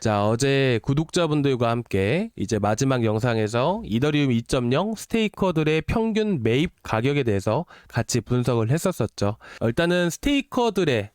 자, 어제 구독자분들과 함께 이제 마지막 영상에서 이더리움 2.0 스테이커들의 평균 매입 가격에 대해서 같이 분석을 했었었죠. 일단은 스테이커들의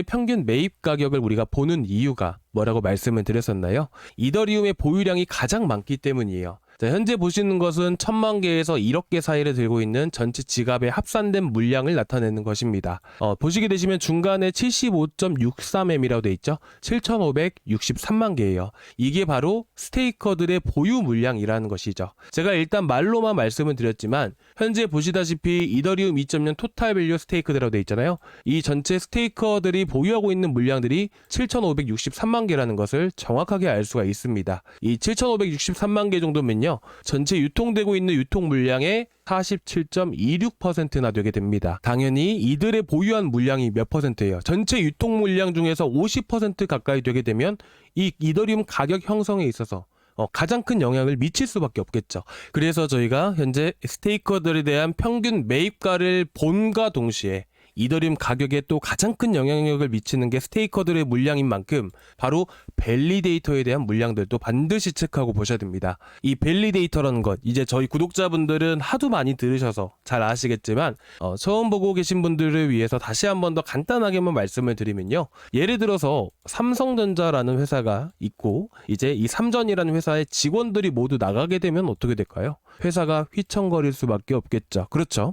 평균 매입 가격을 우리가 보는 이유가 뭐라고 말씀을 드렸었나요? 이더리움의 보유량이 가장 많기 때문이에요. 자, 현재 보시는 것은 1000만 개에서 1억 개 사이를 들고 있는 전체 지갑의 합산된 물량을 나타내는 것입니다. 보시게 되시면 중간에 75.63M이라고 되어 있죠. 7563만 개예요. 이게 바로 스테이커들의 보유 물량이라는 것이죠. 제가 일단 말로만 말씀을 드렸지만 현재 보시다시피 이더리움 2.0 토탈 밸류 스테이커들이라고 되어 있잖아요. 이 전체 스테이커들이 보유하고 있는 물량들이 7563만 개라는 것을 정확하게 알 수가 있습니다. 이 7563만 개 정도면요, 전체 유통되고 있는 유통 물량의 47.26%나 되게 됩니다. 당연히 이들의 보유한 물량이 몇 퍼센트예요? 전체 유통 물량 중에서 50% 가까이 되게 되면 이 이더리움 가격 형성에 있어서 가장 큰 영향을 미칠 수밖에 없겠죠. 그래서 저희가 현재 스테이커들에 대한 평균 매입가를 본과 동시에 이더리움 가격에 또 가장 큰 영향력을 미치는 게 스테이커들의 물량인 만큼 바로 밸리데이터에 대한 물량들도 반드시 체크하고 보셔야 됩니다. 이 밸리데이터라는 것, 이제 저희 구독자분들은 하도 많이 들으셔서 잘 아시겠지만 처음 보고 계신 분들을 위해서 다시 한 번 더 간단하게만 말씀을 드리면요, 예를 들어서 삼성전자라는 회사가 있고 이제 이 삼전이라는 회사의 직원들이 모두 나가게 되면 어떻게 될까요? 회사가 휘청거릴 수밖에 없겠죠. 그렇죠?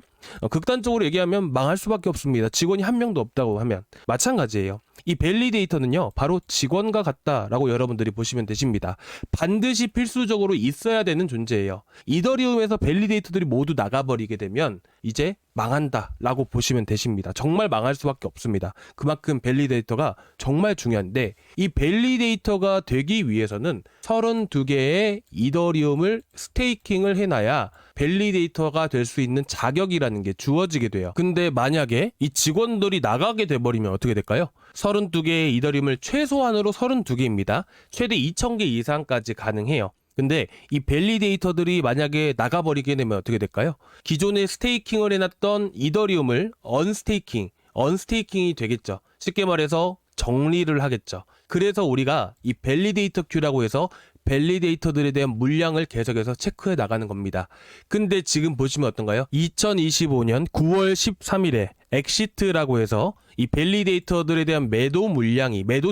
극단적으로 얘기하면 망할 수밖에 없습니다. 직원이 한 명도 없다고 하면 마찬가지예요. 이 밸리데이터는요, 바로 직원과 같다라고 여러분들이 보시면 되십니다. 반드시 필수적으로 있어야 되는 존재예요. 이더리움에서 밸리데이터들이 모두 나가버리게 되면 이제 망한다라고 보시면 되십니다. 정말 망할 수밖에 없습니다. 그만큼 밸리데이터가 정말 중요한데, 이 밸리데이터가 되기 위해서는 32개의 이더리움을 스테이킹을 해놔야 밸리데이터가 될 수 있는 자격이라는 게 주어지게 돼요. 근데 만약에 이 직원들이 나가게 돼버리면 어떻게 될까요? 32개의 이더리움을 최소한으로 32개입니다. 최대 2000개 이상까지 가능해요. 근데 이 밸리데이터들이 만약에 나가버리게 되면 어떻게 될까요? 기존에 스테이킹을 해놨던 이더리움을 언스테이킹이 되겠죠. 쉽게 말해서 정리를 하겠죠. 그래서 우리가 이 밸리데이터 큐라고 해서 밸리데이터들에 대한 물량을 계속해서 체크해 나가는 겁니다. 근데 지금 보시면 어떤가요? 2025년 9월 13일에 엑시트라고 해서 이 밸리데이터들에 대한 매도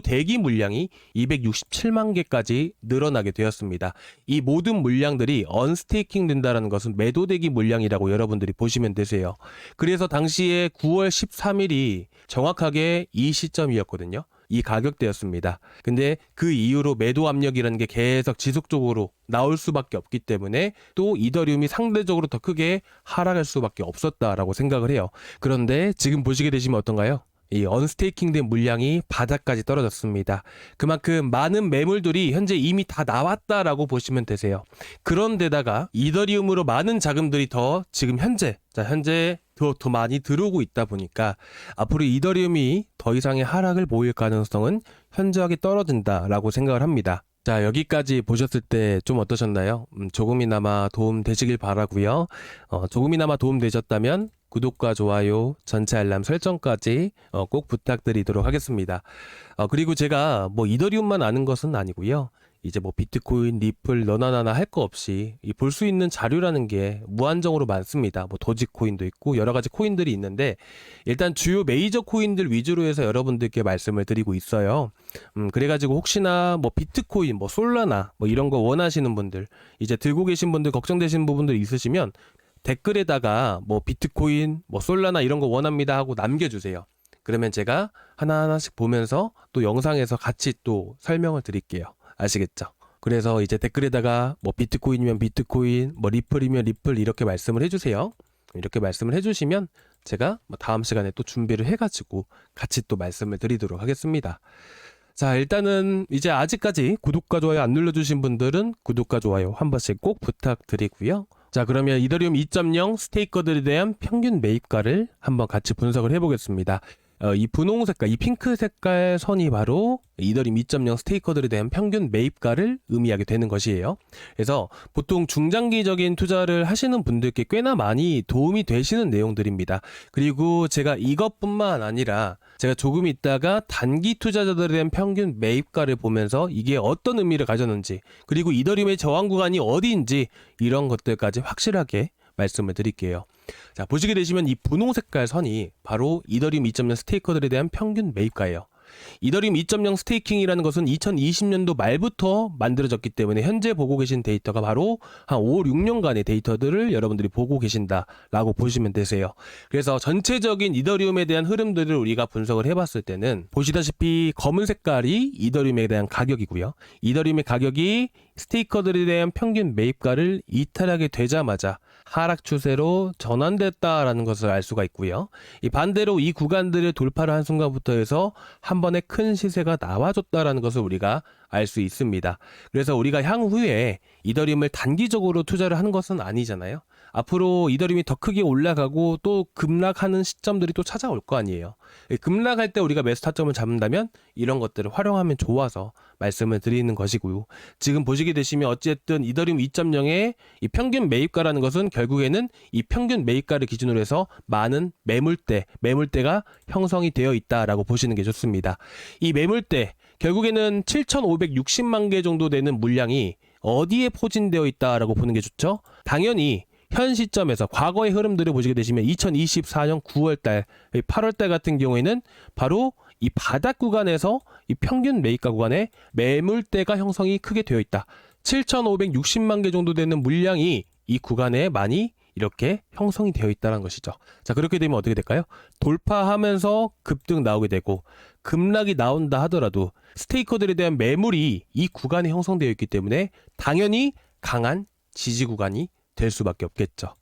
대기 물량이 267만 개까지 늘어나게 되었습니다. 이 모든 물량들이 언스테이킹 된다는 것은 매도 대기 물량이라고 여러분들이 보시면 되세요. 그래서 당시에 9월 13일이 정확하게 이 시점이었거든요. 이 가격대였습니다. 근데 그 이후로 매도 압력이라는 게 계속 지속적으로 나올 수밖에 없기 때문에 또 이더리움이 상대적으로 더 크게 하락할 수밖에 없었다라고 생각을 해요. 그런데 지금 보시게 되시면 어떤가요? 이 언스테이킹 된 물량이 바닥까지 떨어졌습니다. 그만큼 많은 매물들이 현재 이미 다 나왔다라고 보시면 되세요. 그런데다가 이더리움으로 많은 자금들이 더 지금 현재 더 많이 들어오고 있다 보니까 앞으로 이더리움이 더 이상의 하락을 보일 가능성은 현저하게 떨어진다라고 생각을 합니다. 자, 여기까지 보셨을 때 좀 어떠셨나요? 조금이나마 도움 되시길 바라고요. 조금이나마 도움 되셨다면 구독과 좋아요, 전체 알람 설정까지 꼭 부탁드리도록 하겠습니다. 그리고 제가 뭐 이더리움만 아는 것은 아니고요. 이제 뭐 비트코인, 리플, 너나나나 할 거 없이 볼 수 있는 자료라는 게 무한정으로 많습니다. 뭐 도지코인도 있고 여러 가지 코인들이 있는데, 일단 주요 메이저 코인들 위주로 해서 여러분들께 말씀을 드리고 있어요. 그래가지고 혹시나 뭐 비트코인, 뭐 솔라나 뭐 이런 거 원하시는 분들, 이제 들고 계신 분들, 걱정되시는 부분들 있으시면 댓글에다가 뭐 비트코인, 뭐 솔라나 이런 거 원합니다 하고 남겨주세요. 그러면 제가 하나하나씩 보면서 또 영상에서 같이 또 설명을 드릴게요. 아시겠죠? 그래서 이제 댓글에다가 뭐 비트코인이면 비트코인, 뭐 리플이면 리플 이렇게 말씀을 해주세요. 이렇게 말씀을 해주시면 제가 다음 시간에 또 준비를 해가지고 같이 또 말씀을 드리도록 하겠습니다. 자, 일단은 이제 아직까지 구독과 좋아요 안 눌러주신 분들은 구독과 좋아요 한 번씩 꼭 부탁드리고요. 자, 그러면 이더리움 2.0 스테이커들에 대한 평균 매입가를 한번 같이 분석을 해보겠습니다. 이 분홍 색깔, 이 핑크 색깔 선이 바로 이더리움 2.0 스테이커들에 대한 평균 매입가를 의미하게 되는 것이에요. 그래서 보통 중장기적인 투자를 하시는 분들께 꽤나 많이 도움이 되시는 내용들입니다. 그리고 제가 이것뿐만 아니라 제가 조금 있다가 단기 투자자들에 대한 평균 매입가를 보면서 이게 어떤 의미를 가졌는지, 그리고 이더리움의 저항 구간이 어디인지 이런 것들까지 확실하게 말씀을 드릴게요. 자, 보시게 되시면 이 분홍 색깔 선이 바로 이더리움 2.0 스테이커들에 대한 평균 매입가예요. 이더리움 2.0 스테이킹이라는 것은 2020년도 말부터 만들어졌기 때문에 현재 보고 계신 데이터가 바로 한 5, 6년간의 데이터들을 여러분들이 보고 계신다라고 보시면 되세요. 그래서 전체적인 이더리움에 대한 흐름들을 우리가 분석을 해봤을 때는 보시다시피 검은 색깔이 이더리움에 대한 가격이고요. 이더리움의 가격이 스테이커들에 대한 평균 매입가를 이탈하게 되자마자 하락 추세로 전환됐다라는 것을 알 수가 있고요. 이 반대로 이 구간들을 돌파를 한 순간부터 해서 한 번에 큰 시세가 나와줬다라는 것을 우리가 알 수 있습니다. 그래서 우리가 향후에 이더리움을 단기적으로 투자를 하는 것은 아니잖아요. 앞으로 이더리움이 더 크게 올라가고 또 급락하는 시점들이 또 찾아올 거 아니에요. 급락할 때 우리가 매수 타점을 잡는다면 이런 것들을 활용하면 좋아서 말씀을 드리는 것이고요. 지금 보시게 되시면 어쨌든 이더리움 2.0의 이 평균 매입가라는 것은 결국에는 이 평균 매입가를 기준으로 해서 많은 매물대가 형성이 되어 있다라고 보시는 게 좋습니다. 이 매물대 결국에는 7,560만 개 정도 되는 물량이 어디에 포진되어 있다라고 보는 게 좋죠? 당연히 현 시점에서 과거의 흐름들을 보시게 되시면 2024년 9월달, 8월달 같은 경우에는 바로 이 바닥 구간에서 이 평균 매입가 구간에 매물대가 형성이 크게 되어 있다. 7,560만 개 정도 되는 물량이 이 구간에 많이 이렇게 형성이 되어 있다는 것이죠. 자, 그렇게 되면 어떻게 될까요? 돌파하면서 급등 나오게 되고 급락이 나온다 하더라도 스테이커들에 대한 매물이 이 구간에 형성되어 있기 때문에 당연히 강한 지지 구간이 될 수밖에 없겠죠.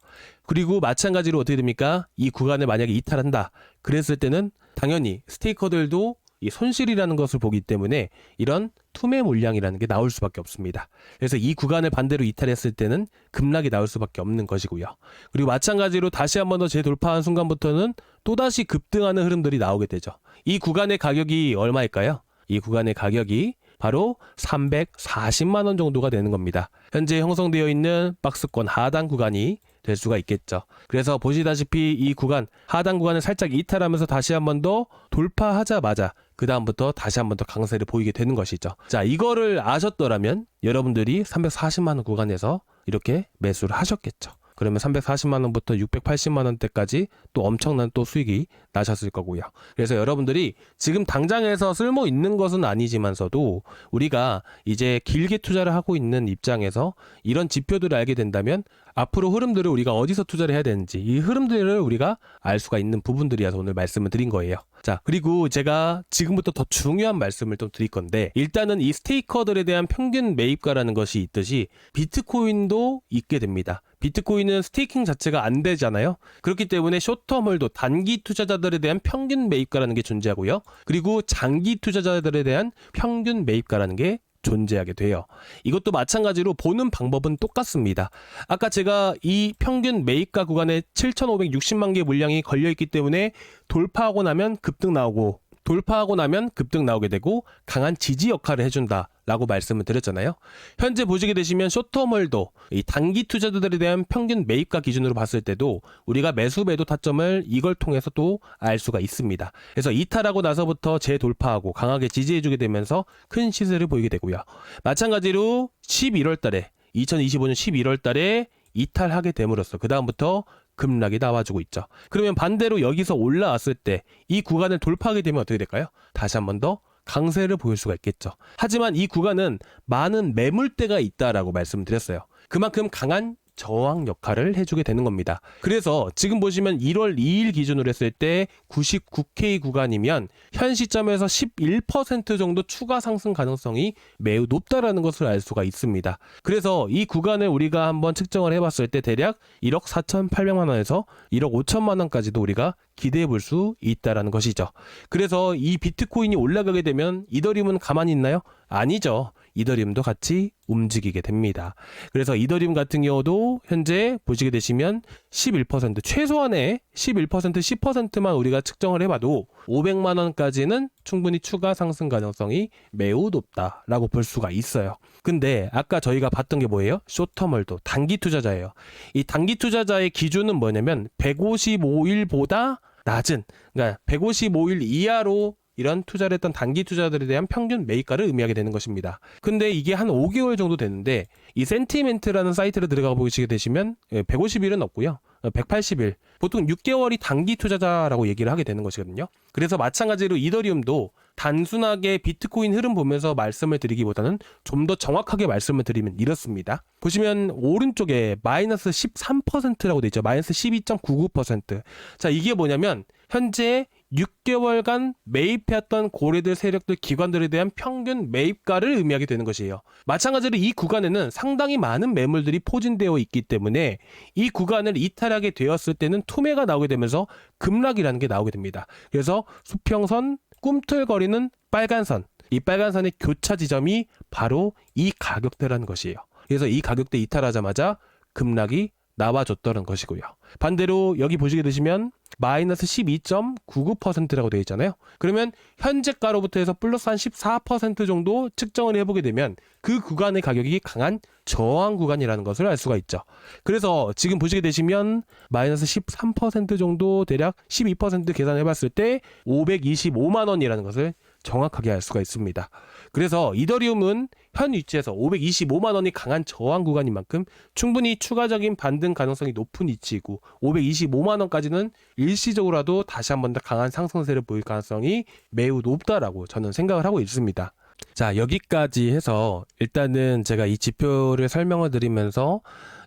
그리고 마찬가지로 어떻게 됩니까? 이 구간을 만약에 이탈한다. 그랬을 때는 당연히 스테이커들도 이 손실이라는 것을 보기 때문에 이런 투매 물량이라는 게 나올 수밖에 없습니다. 그래서 이 구간을 반대로 이탈했을 때는 급락이 나올 수밖에 없는 것이고요. 그리고 마찬가지로 다시 한 번 더 재돌파한 순간부터는 또다시 급등하는 흐름들이 나오게 되죠. 이 구간의 가격이 얼마일까요? 이 구간의 가격이 바로 340만 원 정도가 되는 겁니다. 현재 형성되어 있는 박스권 하단 구간이 될 수가 있겠죠. 그래서 보시다시피 이 구간, 하단 구간을 살짝 이탈하면서 다시 한 번 더 돌파하자마자 그 다음부터 다시 한 번 더 강세를 보이게 되는 것이죠. 자, 이거를 아셨더라면 여러분들이 340만 원 구간에서 이렇게 매수를 하셨겠죠. 그러면 340만 원부터 680만 원대까지 또 엄청난 또 수익이 나셨을 거고요. 그래서 여러분들이 지금 당장에서 쓸모 있는 것은 아니지만서도 우리가 이제 길게 투자를 하고 있는 입장에서 이런 지표들을 알게 된다면 앞으로 흐름들을 우리가 어디서 투자를 해야 되는지 이 흐름들을 우리가 알 수가 있는 부분들이어서 오늘 말씀을 드린 거예요. 자, 그리고 제가 지금부터 더 중요한 말씀을 좀 드릴 건데 일단은 이 스테이커들에 대한 평균 매입가라는 것이 있듯이 비트코인도 있게 됩니다. 비트코인은 스테이킹 자체가 안 되잖아요. 그렇기 때문에 숏텀홀도 단기 투자자들에 대한 평균 매입가라는 게 존재하고요. 그리고 장기 투자자들에 대한 평균 매입가라는 게 존재하게 돼요. 이것도 마찬가지로 보는 방법은 똑같습니다. 아까 제가 이 평균 매입가 구간에 7,560만 개 물량이 걸려있기 때문에 돌파하고 나면 급등 나오고 돌파하고 나면 급등 나오게 되고 강한 지지 역할을 해준다 라고 말씀을 드렸잖아요. 현재 보시게 되시면 숏텀홀도 이 단기 투자자들에 대한 평균 매입가 기준으로 봤을 때도 우리가 매수 매도 타점을 이걸 통해서 또 알 수가 있습니다. 그래서 이탈하고 나서부터 재돌파하고 강하게 지지해주게 되면서 큰 시세를 보이게 되고요. 마찬가지로 11월 달에 2025년 11월 달에 이탈하게 됨으로써 그 다음부터 급락이 나와주고 있죠. 그러면 반대로 여기서 올라왔을 때 이 구간을 돌파하게 되면 어떻게 될까요? 다시 한 번 더 강세를 보일 수가 있겠죠. 하지만 이 구간은 많은 매물대가 있다라고 말씀드렸어요. 그만큼 강한 저항 역할을 해주게 되는 겁니다. 그래서 지금 보시면 1월 2일 기준으로 했을 때 99K 구간이면 현 시점에서 11% 정도 추가 상승 가능성이 매우 높다라는 것을 알 수가 있습니다. 그래서 이 구간을 우리가 한번 측정을 해봤을 때 대략 1억 4,800만 원에서 1억 5천만 원까지도 우리가 기대해 볼 수 있다라는 것이죠. 그래서 이 비트코인이 올라가게 되면 이더리움은 가만히 있나요? 아니죠. 이더리움도 같이 움직이게 됩니다. 그래서 이더리움 같은 경우도 현재 보시게 되시면 11% 최소한의 11% 10%만 우리가 측정을 해봐도 500만 원까지는 충분히 추가 상승 가능성이 매우 높다라고 볼 수가 있어요. 근데 아까 저희가 봤던 게 뭐예요? 숏텀홀도 단기 투자자예요. 이 단기 투자자의 기준은 뭐냐면 155일보다 낮은, 그러니까 155일 이하로 이런 투자를 했던 단기 투자들에 대한 평균 매입가를 의미하게 되는 것입니다. 근데 이게 한 5개월 정도 됐는데 이 센티멘트라는 사이트를 들어가 보시게 되시면 150일은 없고요. 180일. 보통 6개월이 단기 투자자라고 얘기를 하게 되는 것이거든요. 그래서 마찬가지로 이더리움도 단순하게 비트코인 흐름 보면서 말씀을 드리기보다는 좀 더 정확하게 말씀을 드리면 이렇습니다. 보시면 오른쪽에 마이너스 13%라고 되어 있죠. 마이너스 12.99%. 자, 이게 뭐냐면 현재 6개월간 매입해왔던 고래들, 세력들, 기관들에 대한 평균 매입가를 의미하게 되는 것이에요. 마찬가지로 이 구간에는 상당히 많은 매물들이 포진되어 있기 때문에 이 구간을 이탈하게 되었을 때는 투매가 나오게 되면서 급락이라는 게 나오게 됩니다. 그래서 수평선, 꿈틀거리는 빨간선, 이 빨간선의 교차 지점이 바로 이 가격대라는 것이에요. 그래서 이 가격대 이탈하자마자 급락이 나와줬다는 것이고요. 반대로 여기 보시게 되시면 마이너스 12.99%라고 되어 있잖아요. 그러면 현재가로부터 해서 플러스 한 14% 정도 측정을 해보게 되면 그 구간의 가격이 강한 저항 구간이라는 것을 알 수가 있죠. 그래서 지금 보시게 되시면 마이너스 13% 정도 대략 12% 계산해봤을 때 525만 원이라는 것을 정확하게 알 수가 있습니다. 그래서 이더리움은 현 위치에서 525만 원이 강한 저항 구간인 만큼 충분히 추가적인 반등 가능성이 높은 위치이고 525만 원까지는 일시적으로라도 다시 한번 더 강한 상승세를 보일 가능성이 매우 높다라고 저는 생각을 하고 있습니다. 자, 여기까지 해서 일단은 제가 이 지표를 설명을 드리면서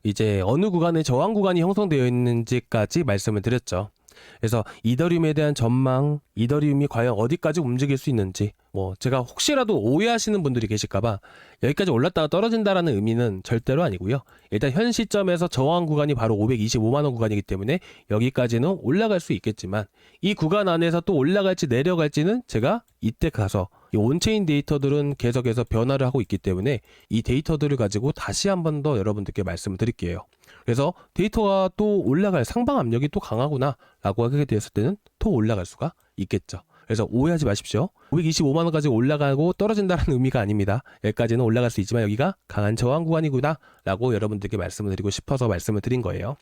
이제 어느 구간에 저항 구간이 형성되어 있는지까지 말씀을 드렸죠. 그래서 이더리움에 대한 전망, 이더리움이 과연 어디까지 움직일 수 있는지, 제가 혹시라도 오해하시는 분들이 계실까봐 여기까지 올랐다가 떨어진다라는 의미는 절대로 아니고요. 일단 현 시점에서 저항 구간이 바로 525만 원 구간이기 때문에 여기까지는 올라갈 수 있겠지만 이 구간 안에서 또 올라갈지 내려갈지는 제가 이때 가서 이 온체인 데이터들은 계속해서 변화를 하고 있기 때문에 이 데이터들을 가지고 다시 한 번 더 여러분들께 말씀을 드릴게요. 그래서 데이터가 또 올라갈 상방 압력이 또 강하구나 라고 하게 되었을 때는 또 올라갈 수가 있겠죠. 그래서 오해하지 마십시오. 525만 원까지 올라가고 떨어진다는 의미가 아닙니다. 여기까지는 올라갈 수 있지만 여기가 강한 저항 구간이구나 라고 여러분들께 말씀을 드리고 싶어서 말씀을 드린 거예요.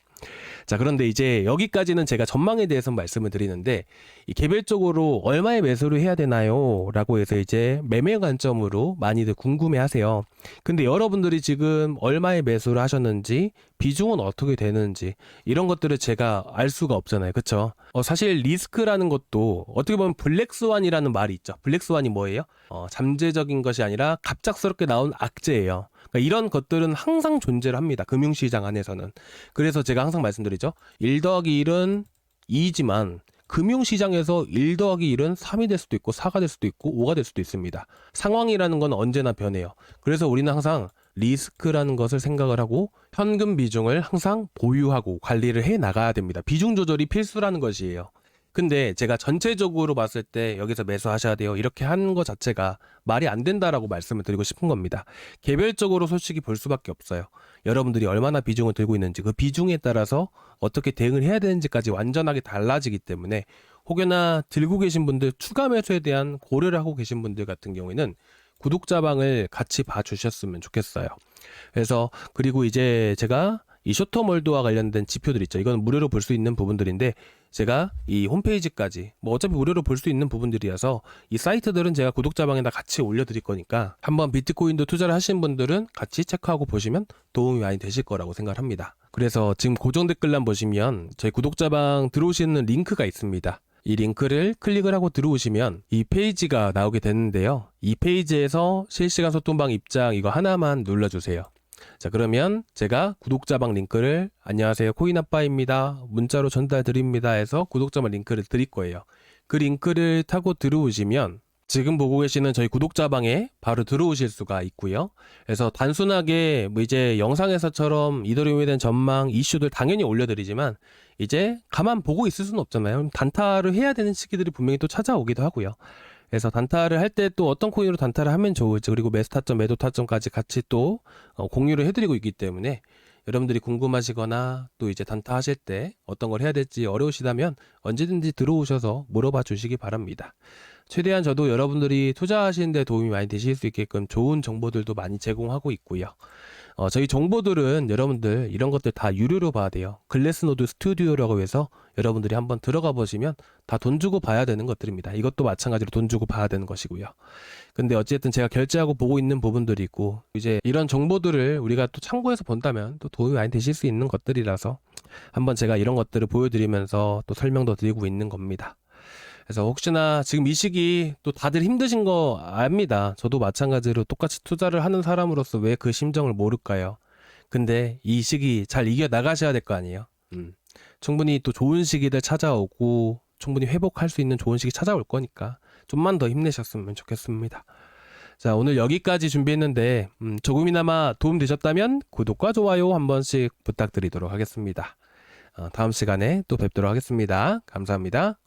자, 그런데 이제 여기까지는 제가 전망에 대해서 말씀을 드리는데 이 개별적으로 얼마에 매수를 해야 되나요? 라고 해서 이제 매매 관점으로 많이들 궁금해 하세요. 근데 여러분들이 지금 얼마에 매수를 하셨는지 비중은 어떻게 되는지 이런 것들을 제가 알 수가 없잖아요. 그쵸? 사실 리스크라는 것도 어떻게 보면 블랙스완이라는 말이 있죠. 블랙스완이 뭐예요? 잠재적인 것이 아니라 갑작스럽게 나온 악재예요. 그러니까 이런 것들은 항상 존재를 합니다. 금융시장 안에서는. 그래서 제가 항상 말씀드리죠. 1 더하기 1은 2이지만 금융시장에서 1 더하기 1은 3이 될 수도 있고 4가 될 수도 있고 5가 될 수도 있습니다. 상황이라는 건 언제나 변해요. 그래서 우리는 항상 리스크라는 것을 생각을 하고 현금 비중을 항상 보유하고 관리를 해 나가야 됩니다. 비중 조절이 필수라는 것이에요. 근데 제가 전체적으로 봤을 때 여기서 매수하셔야 돼요. 이렇게 하는 것 자체가 말이 안 된다라고 말씀을 드리고 싶은 겁니다. 개별적으로 솔직히 볼 수밖에 없어요. 여러분들이 얼마나 비중을 들고 있는지 그 비중에 따라서 어떻게 대응을 해야 되는지까지 완전하게 달라지기 때문에 혹여나 들고 계신 분들 추가 매수에 대한 고려를 하고 계신 분들 같은 경우에는 구독자방을 같이 봐주셨으면 좋겠어요. 그래서 그리고 이제 제가 이 쇼터몰드와 관련된 지표들 있죠. 이건 무료로 볼 수 있는 부분들인데 제가 이 홈페이지까지 어차피 무료로 볼 수 있는 부분들이어서 이 사이트들은 제가 구독자방에다 같이 올려드릴 거니까 한번 비트코인도 투자를 하신 분들은 같이 체크하고 보시면 도움이 많이 되실 거라고 생각합니다. 그래서 지금 고정 댓글란 보시면 저희 구독자방 들어오시는 링크가 있습니다. 이 링크를 클릭을 하고 들어오시면 이 페이지가 나오게 되는데요. 이 페이지에서 실시간 소통방 입장 이거 하나만 눌러주세요. 자, 그러면 제가 구독자방 링크를 안녕하세요 코인아빠입니다 문자로 전달 드립니다 해서 구독자방 링크를 드릴 거예요. 그 링크를 타고 들어오시면 지금 보고 계시는 저희 구독자방에 바로 들어오실 수가 있고요. 그래서 단순하게 이제 영상에서처럼 이더리움에 대한 전망 이슈들 당연히 올려드리지만 이제 가만 보고 있을 수는 없잖아요. 단타를 해야 되는 시기들이 분명히 또 찾아오기도 하고요. 그래서 단타를 할 때 또 어떤 코인으로 단타를 하면 좋을지 그리고 매수 타점, 매도 타점까지 같이 또 공유를 해드리고 있기 때문에 여러분들이 궁금하시거나 또 이제 단타 하실 때 어떤 걸 해야 될지 어려우시다면 언제든지 들어오셔서 물어봐 주시기 바랍니다. 최대한 저도 여러분들이 투자하시는 데 도움이 많이 되실 수 있게끔 좋은 정보들도 많이 제공하고 있고요. 저희 정보들은 여러분들 이런 것들 다 유료로 봐야 돼요. 글래스노드 스튜디오라고 해서 여러분들이 한번 들어가 보시면 다 돈 주고 봐야 되는 것들입니다. 이것도 마찬가지로 돈 주고 봐야 되는 것이고요. 근데 어쨌든 제가 결제하고 보고 있는 부분들이 있고 이제 이런 정보들을 우리가 또 참고해서 본다면 또 도움이 많이 되실 수 있는 것들이라서 한번 제가 이런 것들을 보여드리면서 또 설명도 드리고 있는 겁니다. 그래서 혹시나 지금 이 시기 또 다들 힘드신 거 압니다. 저도 마찬가지로 똑같이 투자를 하는 사람으로서 왜 그 심정을 모를까요? 근데 이 시기 잘 이겨 나가셔야 될 거 아니에요. 충분히 또 좋은 시기들 찾아오고 충분히 회복할 수 있는 좋은 시기 찾아올 거니까 좀만 더 힘내셨으면 좋겠습니다. 자, 오늘 여기까지 준비했는데 조금이나마 도움 되셨다면 구독과 좋아요 한 번씩 부탁드리도록 하겠습니다. 다음 시간에 또 뵙도록 하겠습니다. 감사합니다.